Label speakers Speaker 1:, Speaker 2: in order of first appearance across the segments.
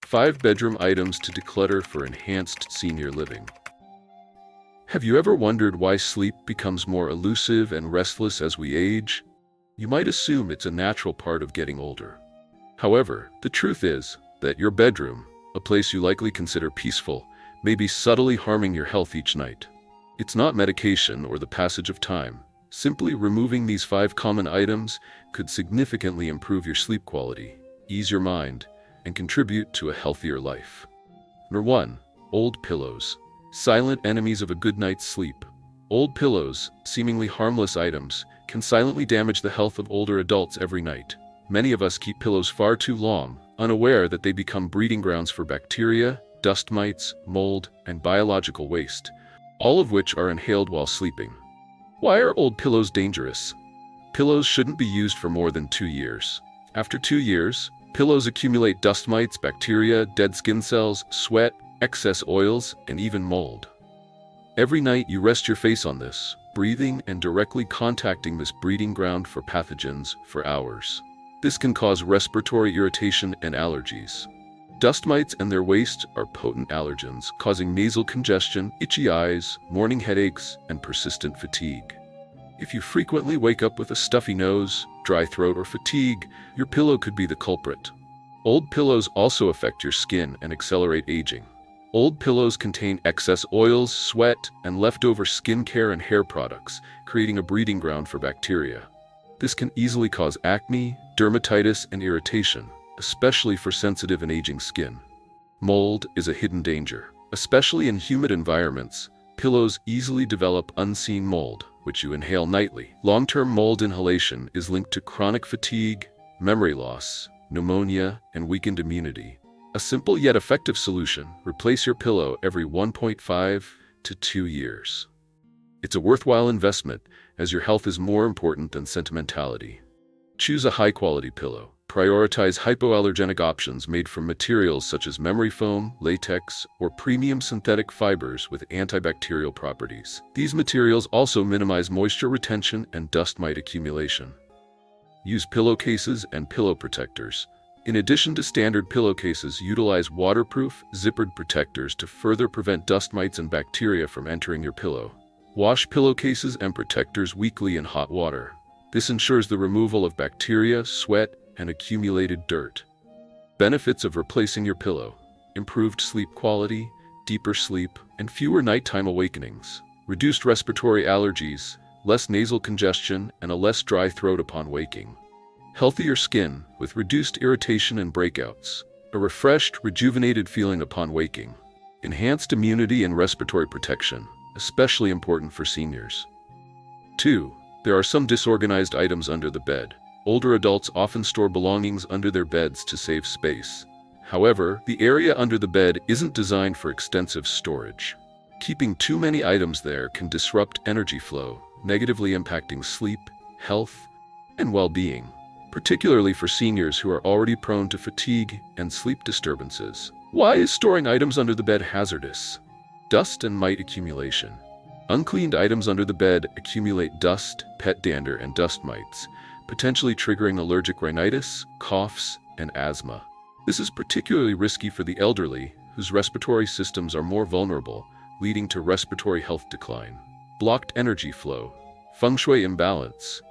Speaker 1: 5 bedroom items to declutter for enhanced senior living. Have you ever wondered why sleep becomes more elusive and restless as we age? You might assume it's a natural part of getting older. However, the truth is that your bedroom, a place you likely consider peaceful, may be subtly harming your health each night. It's not medication or the passage of time. Simply removing these 5 common items could significantly improve your sleep quality, ease your mind, and contribute to a healthier life. Number 1. Old pillows. Silent enemies of a good night's sleep. Old pillows, seemingly harmless items, can silently damage the health of older adults every night. Many of us keep pillows far too long, unaware that they become breeding grounds for bacteria, dust mites, mold, and biological waste, all of which are inhaled while sleeping. Why are old pillows dangerous? Pillows shouldn't be used for more than 2 years. After 2 years, pillows accumulate dust mites, bacteria, dead skin cells, sweat, excess oils, and even mold. Every night you rest your face on this, breathing and directly contacting this breeding ground for pathogens for hours. This can cause respiratory irritation and allergies. Dust mites and their waste are potent allergens, causing nasal congestion, itchy eyes, morning headaches, and persistent fatigue. If you frequently wake up with a stuffy nose, dry throat, or fatigue, your pillow could be the culprit. Old pillows also affect your skin and accelerate aging. Old pillows contain excess oils, sweat, and leftover skincare and hair products, creating a breeding ground for bacteria. This can easily cause acne, dermatitis, and irritation, especially for sensitive and aging skin. Mold is a hidden danger. Especially in humid environments, pillows easily develop unseen mold, which you inhale nightly. Long-term mold inhalation is linked to chronic fatigue, memory loss, pneumonia, and weakened immunity. A simple yet effective solution: replace your pillow every 1.5 to 2 years. It's a worthwhile investment, as your health is more important than sentimentality. Choose a high-quality pillow. Prioritize hypoallergenic options made from materials such as memory foam, latex, or premium synthetic fibers with antibacterial properties. These materials also minimize moisture retention and dust mite accumulation. Use pillowcases and pillow protectors. In addition to standard pillowcases, utilize waterproof, zippered protectors to further prevent dust mites and bacteria from entering your pillow. Wash pillowcases and protectors weekly in hot water. This ensures the removal of bacteria, sweat, and accumulated dirt. Benefits of replacing your pillow: improved sleep quality, deeper sleep, and fewer nighttime awakenings. Reduced respiratory allergies, less nasal congestion, and a less dry throat upon waking. Healthier skin with reduced irritation and breakouts. A refreshed, rejuvenated feeling upon waking. Enhanced immunity and respiratory protection, especially important for seniors. 2. There are some disorganized items under the bed. Older adults often store belongings under their beds to save space. However, the area under the bed isn't designed for extensive storage. Keeping too many items there can disrupt energy flow, negatively impacting sleep, health, and well-being, particularly for seniors who are already prone to fatigue and sleep disturbances. Why is storing items under the bed hazardous? Dust and mite accumulation. Uncleaned items under the bed accumulate dust, pet dander, and dust mites, potentially triggering allergic rhinitis, coughs, and asthma. This is particularly risky for the elderly, whose respiratory systems are more vulnerable, leading to respiratory health decline. Blocked energy flow. Feng Shui imbalance.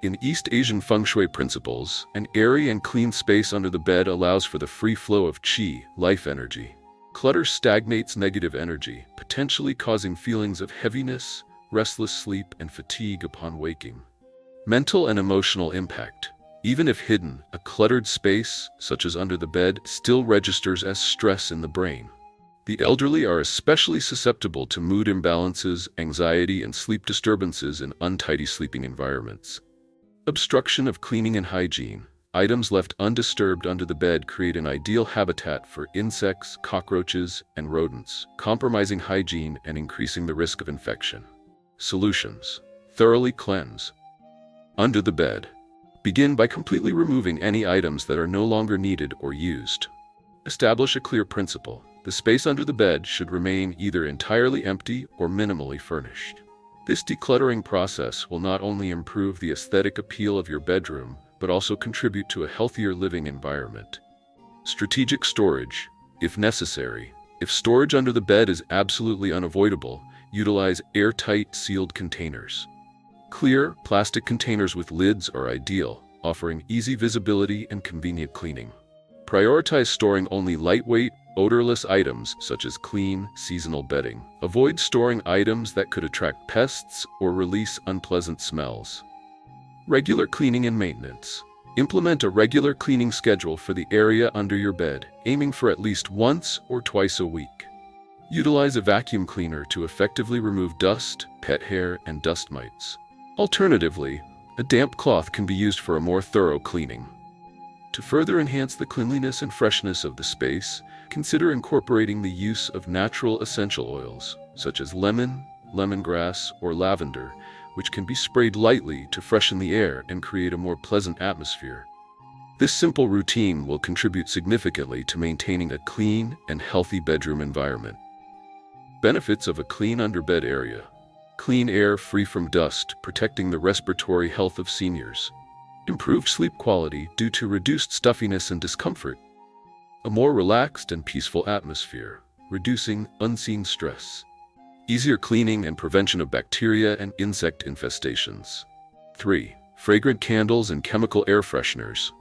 Speaker 1: In East Asian Feng Shui principles, an airy and clean space under the bed allows for the free flow of qi, life energy. Clutter stagnates negative energy, potentially causing feelings of heaviness, restless sleep, and fatigue upon waking. Mental and emotional impact. Even if hidden, a cluttered space, such as under the bed, still registers as stress in the brain. The elderly are especially susceptible to mood imbalances, anxiety, and sleep disturbances in untidy sleeping environments. Obstruction of cleaning and hygiene. Items left undisturbed under the bed create an ideal habitat for insects, cockroaches, and rodents, compromising hygiene and increasing the risk of infection. Solutions. Thoroughly cleanse. Under the bed. Begin by completely removing any items that are no longer needed or used. Establish a clear principle. The space under the bed should remain either entirely empty or minimally furnished. This decluttering process will not only improve the aesthetic appeal of your bedroom, but also contribute to a healthier living environment. Strategic storage. if necessary. If storage under the bed is absolutely unavoidable, utilize airtight, sealed containers. Clear, plastic containers with lids are ideal, offering easy visibility and convenient cleaning. Prioritize storing only lightweight, odorless items such as clean, seasonal bedding. Avoid storing items that could attract pests or release unpleasant smells. Regular cleaning and maintenance. Implement a regular cleaning schedule for the area under your bed, aiming for at least once or twice a week. Utilize a vacuum cleaner to effectively remove dust, pet hair, and dust mites. Alternatively, a damp cloth can be used for a more thorough cleaning. To further enhance the cleanliness and freshness of the space, consider incorporating the use of natural essential oils, such as lemon, lemongrass, or lavender, which can be sprayed lightly to freshen the air and create a more pleasant atmosphere. This simple routine will contribute significantly to maintaining a clean and healthy bedroom environment. Benefits of a clean underbed area. Clean air free from dust, protecting the respiratory health of seniors. Improved sleep quality due to reduced stuffiness and discomfort. A more relaxed and peaceful atmosphere, reducing unseen stress. Easier cleaning and prevention of bacteria and insect infestations. 3. Fragrant candles and chemical air fresheners.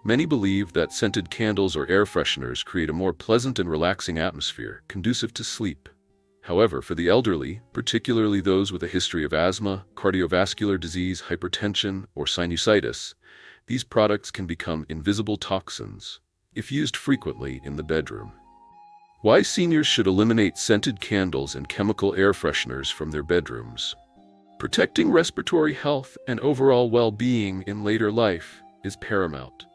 Speaker 1: Many believe that scented candles or air fresheners create a more pleasant and relaxing atmosphere, conducive to sleep. However, for the elderly, particularly those with a history of asthma, cardiovascular disease, hypertension, or sinusitis, these products can become invisible toxins if used frequently in the bedroom. Why seniors should eliminate scented candles and chemical air fresheners from their bedrooms. Protecting respiratory health and overall well-being in later life is paramount.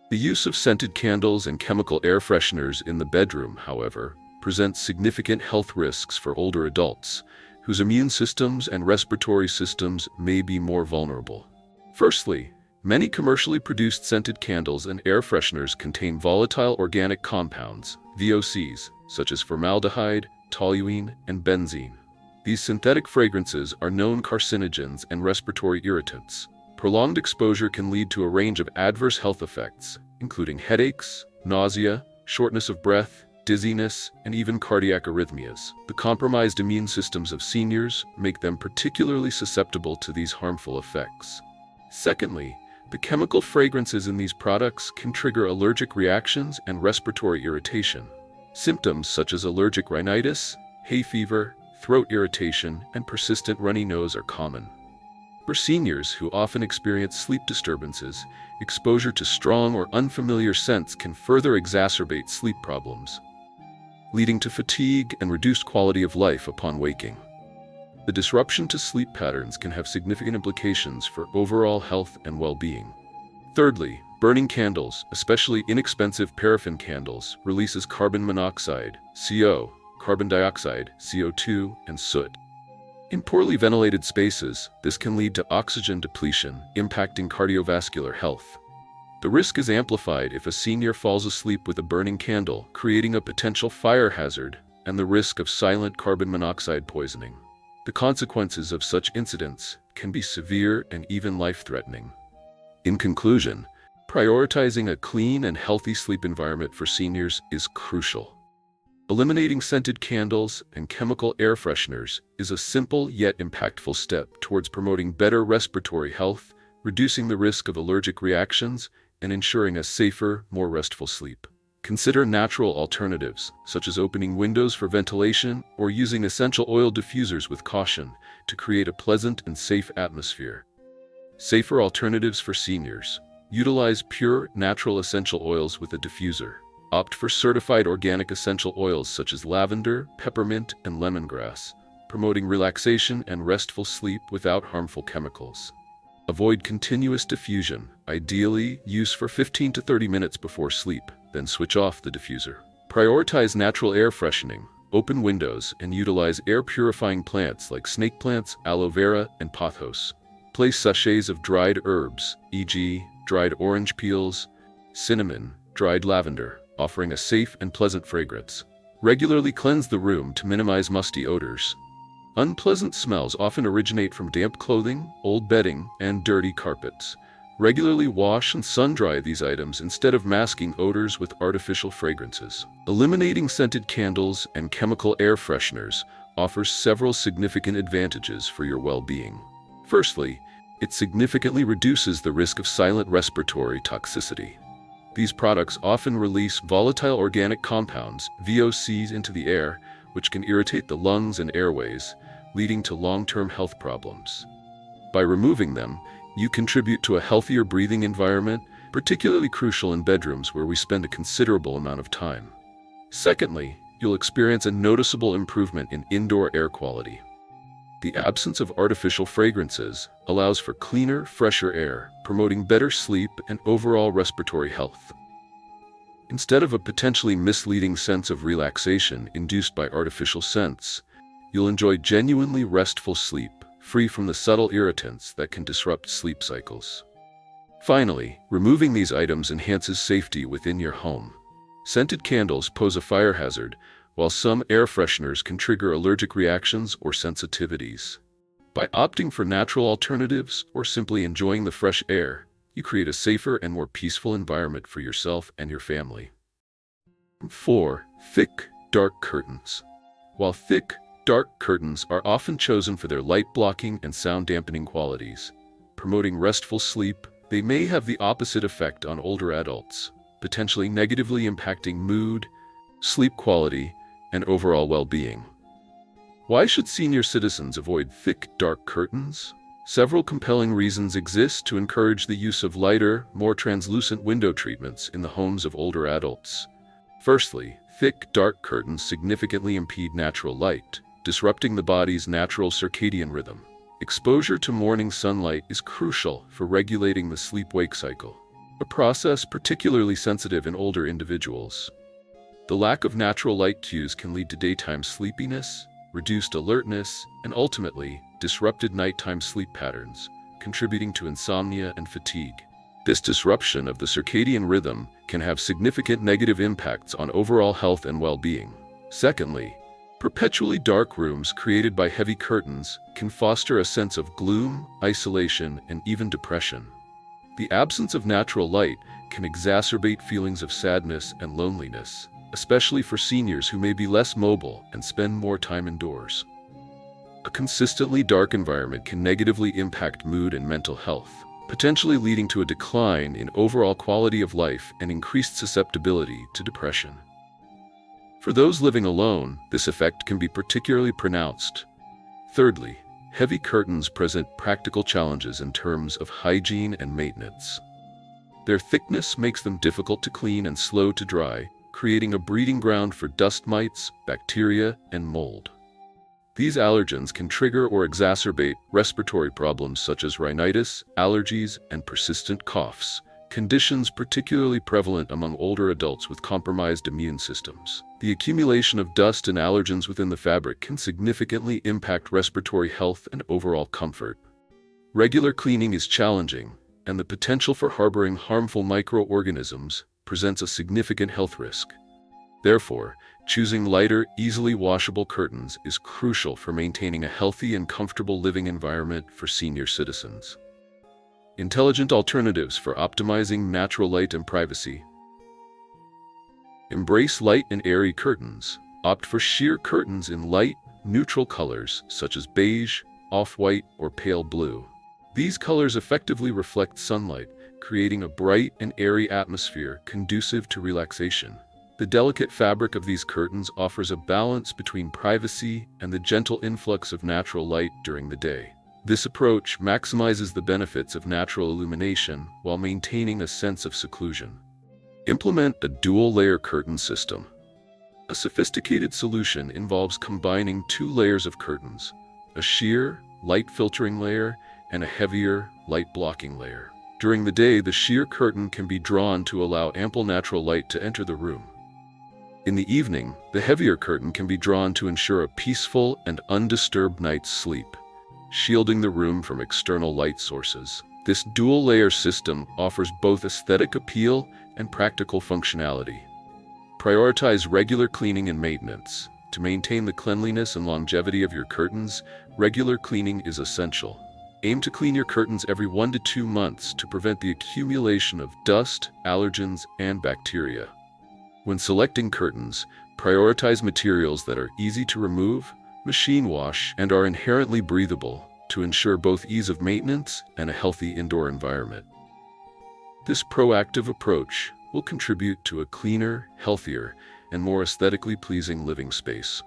Speaker 1: The use of scented candles and chemical air fresheners in the bedroom, however, presents significant health risks for older adults, whose immune systems and respiratory systems may be more vulnerable. Firstly, many commercially produced scented candles and air fresheners contain volatile organic compounds, VOCs, such as formaldehyde, toluene, and benzene. These synthetic fragrances are known carcinogens and respiratory irritants. Prolonged exposure can lead to a range of adverse health effects, including headaches, nausea, shortness of breath, dizziness, and even cardiac arrhythmias. The compromised immune systems of seniors make them particularly susceptible to these harmful effects. Secondly, the chemical fragrances in these products can trigger allergic reactions and respiratory irritation. Symptoms such as allergic rhinitis, hay fever, throat irritation, and persistent runny nose are common. For seniors who often experience sleep disturbances, exposure to strong or unfamiliar scents can further exacerbate sleep problems, leading to fatigue and reduced quality of life upon waking. The disruption to sleep patterns can have significant implications for overall health and well-being. Thirdly, burning candles, especially inexpensive paraffin candles, releases carbon monoxide, CO, carbon dioxide, CO2, and soot. In poorly ventilated spaces, this can lead to oxygen depletion, impacting cardiovascular health. The risk is amplified if a senior falls asleep with a burning candle, creating a potential fire hazard and the risk of silent carbon monoxide poisoning. The consequences of such incidents can be severe and even life-threatening. In conclusion, prioritizing a clean and healthy sleep environment for seniors is crucial. Eliminating scented candles and chemical air fresheners is a simple yet impactful step towards promoting better respiratory health, reducing the risk of allergic reactions, and ensuring a safer, more restful sleep. Consider natural alternatives, such as opening windows for ventilation or using essential oil diffusers with caution to create a pleasant and safe atmosphere. Safer alternatives for seniors. Utilize pure, natural essential oils with a diffuser. Opt for certified organic essential oils such as lavender, peppermint, and lemongrass, promoting relaxation and restful sleep without harmful chemicals. Avoid continuous diffusion, ideally use for 15 to 30 minutes before sleep, then switch off the diffuser. Prioritize natural air freshening, open windows, and utilize air-purifying plants like snake plants, aloe vera, and pothos. Place sachets of dried herbs, e.g., dried orange peels, cinnamon, dried lavender, offering a safe and pleasant fragrance. Regularly cleanse the room to minimize musty odors. Unpleasant smells often originate from damp clothing, old bedding, and dirty carpets. Regularly wash and sun-dry these items instead of masking odors with artificial fragrances. Eliminating scented candles and chemical air fresheners offers several significant advantages for your well-being. Firstly, it significantly reduces the risk of silent respiratory toxicity. These products often release volatile organic compounds, VOCs, into the air, which can irritate the lungs and airways, leading to long-term health problems. By removing them, you contribute to a healthier breathing environment, particularly crucial in bedrooms where we spend a considerable amount of time. Secondly, you'll experience a noticeable improvement in indoor air quality. The absence of artificial fragrances allows for cleaner, fresher air, promoting better sleep and overall respiratory health. Instead of a potentially misleading sense of relaxation induced by artificial scents, you'll enjoy genuinely restful sleep, free from the subtle irritants that can disrupt sleep cycles. Finally, removing these items enhances safety within your home. Scented candles pose a fire hazard, while some air fresheners can trigger allergic reactions or sensitivities. By opting for natural alternatives or simply enjoying the fresh air, you create a safer and more peaceful environment for yourself and your family. 4. Thick, dark curtains. While thick, dark curtains are often chosen for their light-blocking and sound-dampening qualities, promoting restful sleep, they may have the opposite effect on older adults, potentially negatively impacting mood, sleep quality, and overall well-being. Why should senior citizens avoid thick, dark curtains? Several compelling reasons exist to encourage the use of lighter, more translucent window treatments in the homes of older adults. Firstly, thick, dark curtains significantly impede natural light, disrupting the body's natural circadian rhythm. Exposure to morning sunlight is crucial for regulating the sleep-wake cycle, a process particularly sensitive in older individuals. The lack of natural light cues can lead to daytime sleepiness, reduced alertness, and ultimately, disrupted nighttime sleep patterns, contributing to insomnia and fatigue. This disruption of the circadian rhythm can have significant negative impacts on overall health and well-being. Secondly, perpetually dark rooms created by heavy curtains can foster a sense of gloom, isolation, and even depression. The absence of natural light can exacerbate feelings of sadness and loneliness, especially for seniors who may be less mobile and spend more time indoors. A consistently dark environment can negatively impact mood and mental health, potentially leading to a decline in overall quality of life and increased susceptibility to depression. For those living alone, this effect can be particularly pronounced. Thirdly, heavy curtains present practical challenges in terms of hygiene and maintenance. Their thickness makes them difficult to clean and slow to dry, creating a breeding ground for dust mites, bacteria, and mold. These allergens can trigger or exacerbate respiratory problems such as rhinitis, allergies, and persistent coughs, conditions particularly prevalent among older adults with compromised immune systems. The accumulation of dust and allergens within the fabric can significantly impact respiratory health and overall comfort. Regular cleaning is challenging, and the potential for harboring harmful microorganisms presents a significant health risk. Therefore, choosing lighter, easily washable curtains is crucial for maintaining a healthy and comfortable living environment for senior citizens. Intelligent alternatives for optimizing natural light and privacy. Embrace light and airy curtains. Opt for sheer curtains in light, neutral colors such as beige, off-white, or pale blue. These colors effectively reflect sunlight, creating a bright and airy atmosphere conducive to relaxation. The delicate fabric of these curtains offers a balance between privacy and the gentle influx of natural light during the day. This approach maximizes the benefits of natural illumination while maintaining a sense of seclusion. Implement a dual-layer curtain system. A sophisticated solution involves combining two layers of curtains, a sheer, light-filtering layer and a heavier, light-blocking layer. During the day, the sheer curtain can be drawn to allow ample natural light to enter the room. In the evening, the heavier curtain can be drawn to ensure a peaceful and undisturbed night's sleep, shielding the room from external light sources. This dual-layer system offers both aesthetic appeal and practical functionality. Prioritize regular cleaning and maintenance. To maintain the cleanliness and longevity of your curtains, regular cleaning is essential. Aim to clean your curtains every 1 to 2 months to prevent the accumulation of dust, allergens, and bacteria. When selecting curtains, prioritize materials that are easy to remove, machine wash, and are inherently breathable to ensure both ease of maintenance and a healthy indoor environment. This proactive approach will contribute to a cleaner, healthier, and more aesthetically pleasing living space.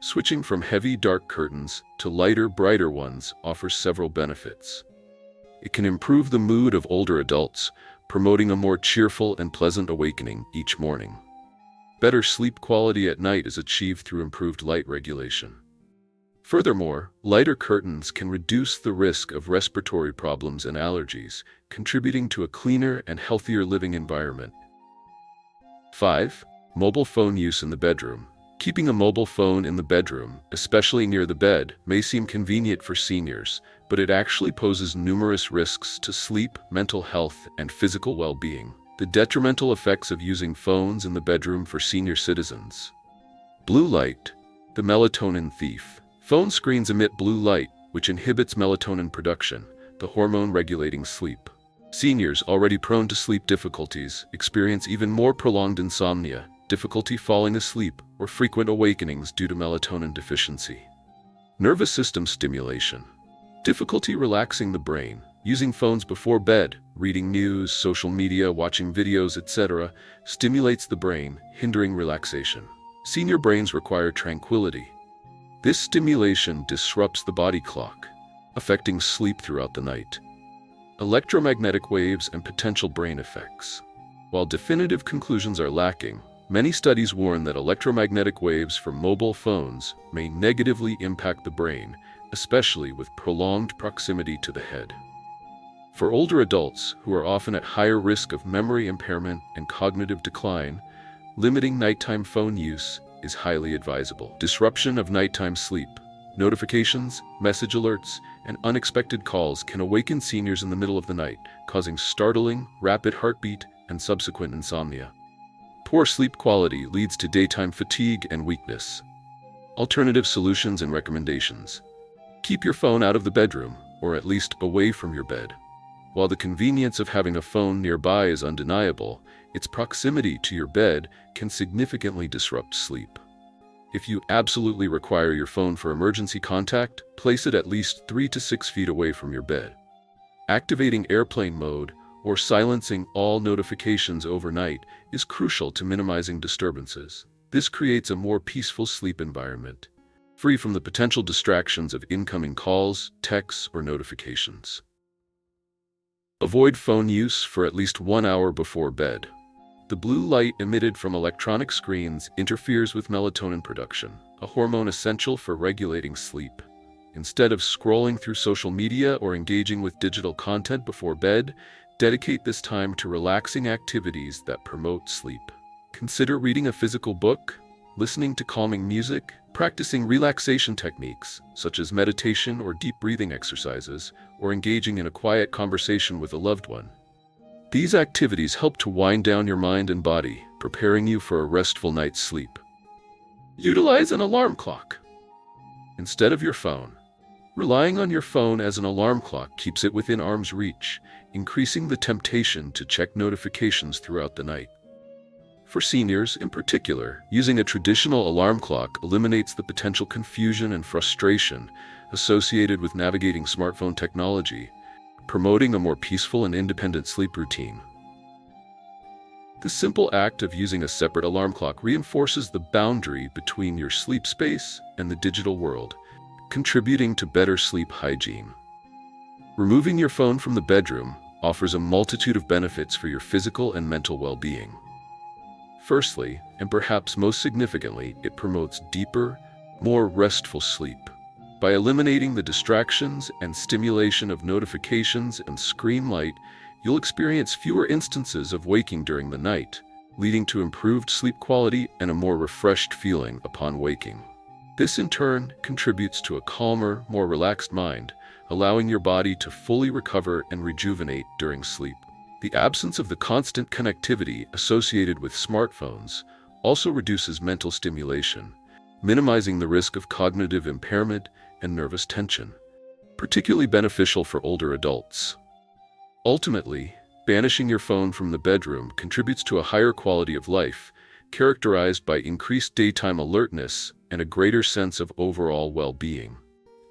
Speaker 1: Switching from heavy, dark curtains to lighter, brighter ones offers several benefits. It can improve the mood of older adults, promoting a more cheerful and pleasant awakening each morning. Better sleep quality at night is achieved through improved light regulation. Furthermore, lighter curtains can reduce the risk of respiratory problems and allergies, contributing to a cleaner and healthier living environment. 5. Mobile phone use in the bedroom. Keeping a mobile phone in the bedroom, especially near the bed, may seem convenient for seniors, but it actually poses numerous risks to sleep, mental health, and physical well-being. The detrimental effects of using phones in the bedroom for senior citizens. Blue light, the melatonin thief. Phone screens emit blue light, which inhibits melatonin production, the hormone regulating sleep. Seniors already prone to sleep difficulties experience even more prolonged insomnia, difficulty falling asleep, or frequent awakenings due to melatonin deficiency. Nervous system stimulation. Difficulty relaxing the brain. Using phones before bed, reading news, social media, watching videos, etc. stimulates the brain, hindering relaxation. Senior brains require tranquility. This stimulation disrupts the body clock, affecting sleep throughout the night. Electromagnetic waves and potential brain effects. While definitive conclusions are lacking, many studies warn that electromagnetic waves from mobile phones may negatively impact the brain, especially with prolonged proximity to the head. For older adults who are often at higher risk of memory impairment and cognitive decline, limiting nighttime phone use is highly advisable. Disruption of nighttime sleep. Notifications, message alerts, and unexpected calls can awaken seniors in the middle of the night, causing startling, rapid heartbeat and subsequent insomnia. Poor sleep quality leads to daytime fatigue and weakness. Alternative solutions and recommendations. Keep your phone out of the bedroom, or at least away from your bed. While the convenience of having a phone nearby is undeniable, its proximity to your bed can significantly disrupt sleep. If you absolutely require your phone for emergency contact, place it at least 3 to 6 feet away from your bed. Activating airplane mode or silencing all notifications overnight is crucial to minimizing disturbances. This creates a more peaceful sleep environment, free from the potential distractions of incoming calls, texts, or notifications. Avoid phone use for at least 1 hour before bed. The blue light emitted from electronic screens interferes with melatonin production, a hormone essential for regulating sleep. Instead of scrolling through social media or engaging with digital content before bed, dedicate this time to relaxing activities that promote sleep. Consider reading a physical book, listening to calming music, practicing relaxation techniques such as meditation or deep breathing exercises, or engaging in a quiet conversation with a loved one. These activities help to wind down your mind and body, preparing you for a restful night's sleep. Utilize an alarm clock instead of your phone. Relying on your phone as an alarm clock keeps it within arm's reach, increasing the temptation to check notifications throughout the night. For seniors in particular, using a traditional alarm clock eliminates the potential confusion and frustration associated with navigating smartphone technology, promoting a more peaceful and independent sleep routine. The simple act of using a separate alarm clock reinforces the boundary between your sleep space and the digital world, contributing to better sleep hygiene. Removing your phone from the bedroom offers a multitude of benefits for your physical and mental well-being. Firstly, and perhaps most significantly, it promotes deeper, more restful sleep. By eliminating the distractions and stimulation of notifications and screen light, you'll experience fewer instances of waking during the night, leading to improved sleep quality and a more refreshed feeling upon waking. This in turn contributes to a calmer, more relaxed mind, allowing your body to fully recover and rejuvenate during sleep. The absence of the constant connectivity associated with smartphones also reduces mental stimulation, minimizing the risk of cognitive impairment and nervous tension. particularly beneficial for older adults. Ultimately, banishing your phone from the bedroom contributes to a higher quality of life, characterized by increased daytime alertness and a greater sense of overall well-being.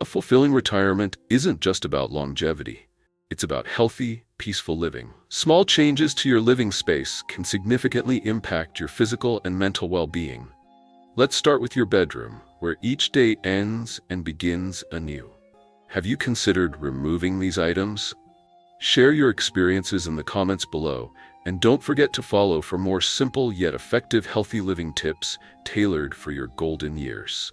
Speaker 1: A fulfilling retirement isn't just about longevity. It's about healthy, peaceful living. Small changes to your living space can significantly impact your physical and mental well-being. Let's start with your bedroom, where each day ends and begins anew. Have you considered removing these items? Share your experiences in the comments below, and don't forget to follow for more simple yet effective healthy living tips tailored for your golden years.